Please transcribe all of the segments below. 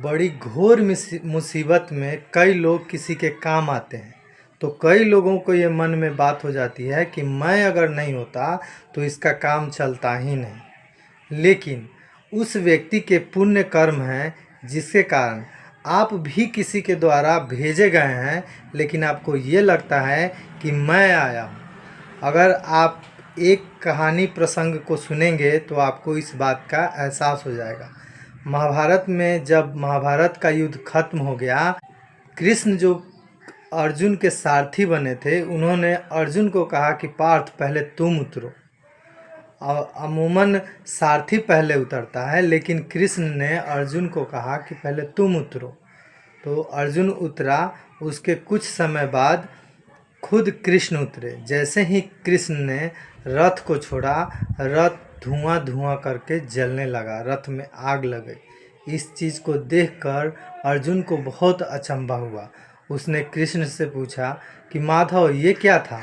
बड़ी घोर मुसीबत में कई लोग किसी के काम आते हैं, तो कई लोगों को ये मन में बात हो जाती है कि मैं अगर नहीं होता तो इसका काम चलता ही नहीं। लेकिन उस व्यक्ति के पुण्य कर्म हैं जिसके कारण आप भी किसी के द्वारा भेजे गए हैं, लेकिन आपको ये लगता है कि मैं आया हूँ। अगर आप एक कहानी प्रसंग को सुनेंगे तो आपको इस बात का एहसास हो जाएगा। महाभारत में जब महाभारत का युद्ध खत्म हो गया, कृष्ण जो अर्जुन के सारथी बने थे, उन्होंने अर्जुन को कहा कि पार्थ पहले तुम उतरो। अमूमन सारथी पहले उतरता है, लेकिन कृष्ण ने अर्जुन को कहा कि पहले तुम उतरो। तो अर्जुन उतरा। उसके कुछ समय बाद खुद कृष्ण उतरे। जैसे ही कृष्ण ने रथ को छोड़ा, रथ धुआं धुआं करके जलने लगा, रथ में आग लग गई। इस चीज़ को देखकर अर्जुन को बहुत अचंभा हुआ। उसने कृष्ण से पूछा कि माधव ये क्या था?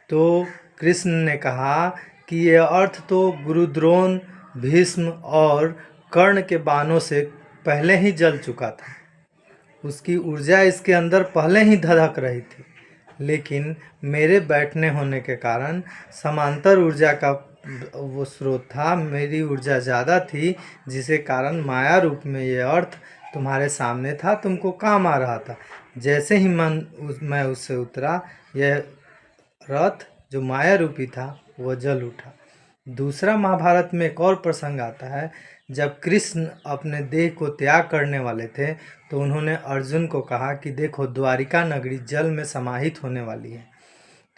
तो कृष्ण ने कहा कि ये अर्थ तो गुरु द्रोण, भीष्म और कर्ण के बाणों से पहले ही जल चुका था। उसकी ऊर्जा इसके अंदर पहले ही धधक रही थी, लेकिन मेरे बैठने होने के कारण समांतर ऊर्जा का वो स्रोत था, मेरी ऊर्जा ज़्यादा थी, जिसके कारण माया रूप में ये अर्थ तुम्हारे सामने था, तुमको काम आ रहा था। जैसे ही मैं उससे उतरा, यह रथ जो माया रूपी था वो जल उठा। दूसरा महाभारत में एक और प्रसंग आता है। जब कृष्ण अपने देह को त्याग करने वाले थे, तो उन्होंने अर्जुन को कहा कि देखो, द्वारिका नगरी जल में समाहित होने वाली है,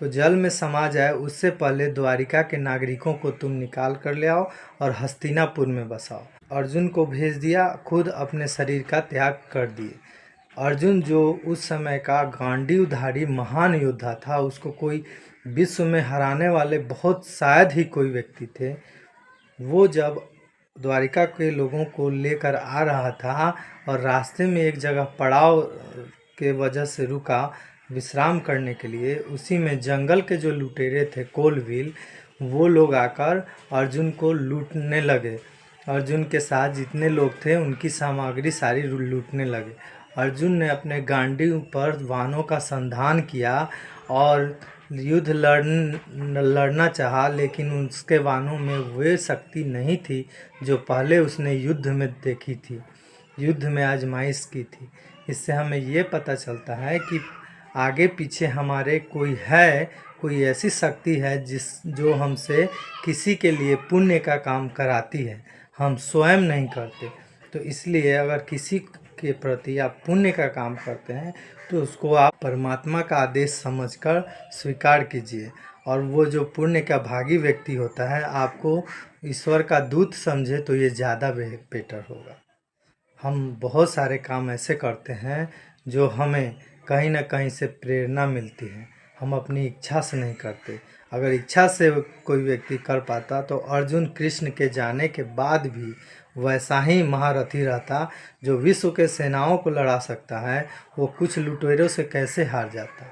तो जल में समा जाए उससे पहले द्वारिका के नागरिकों को तुम निकाल कर ले आओ और हस्तिनापुर में बसाओ। अर्जुन को भेज दिया, खुद अपने शरीर का त्याग कर दिए। अर्जुन जो उस समय का गांडीवधारी महान योद्धा था, उसको कोई विश्व में हराने वाले बहुत शायद ही कोई व्यक्ति थे, वो जब द्वारिका के लोगों को लेकर आ रहा था और रास्ते में एक जगह पड़ाव के वजह से रुका विश्राम करने के लिए, उसी में जंगल के जो लुटेरे थे कोलविल, वो लोग आकर अर्जुन को लूटने लगे। अर्जुन के साथ जितने लोग थे उनकी सामग्री सारी लूटने लगे। अर्जुन ने अपने गांडीव पर वानों का संधान किया और युद्ध लड़ना चाहा, लेकिन उसके वानों में वे शक्ति नहीं थी जो पहले उसने युद्ध में देखी थी, युद्ध में आजमाइश की थी। इससे हमें ये पता चलता है कि आगे पीछे हमारे कोई है, कोई ऐसी शक्ति है जो हमसे किसी के लिए पुण्य का काम कराती है, हम स्वयं नहीं करते। तो इसलिए अगर किसी के प्रति आप पुण्य का काम करते हैं तो उसको आप परमात्मा का आदेश समझकर स्वीकार कीजिए, और वो जो पुण्य का भागी व्यक्ति होता है आपको ईश्वर का दूत समझे तो ये ज़्यादा बेटर होगा। हम बहुत सारे काम ऐसे करते हैं जो हमें कहीं ना कहीं से प्रेरणा मिलती है, हम अपनी इच्छा से नहीं करते। अगर इच्छा से कोई व्यक्ति कर पाता तो अर्जुन कृष्ण के जाने के बाद भी वैसा ही महारथी रहता जो विश्व के सेनाओं को लड़ा सकता है, वो कुछ लुटेरों से कैसे हार जाता।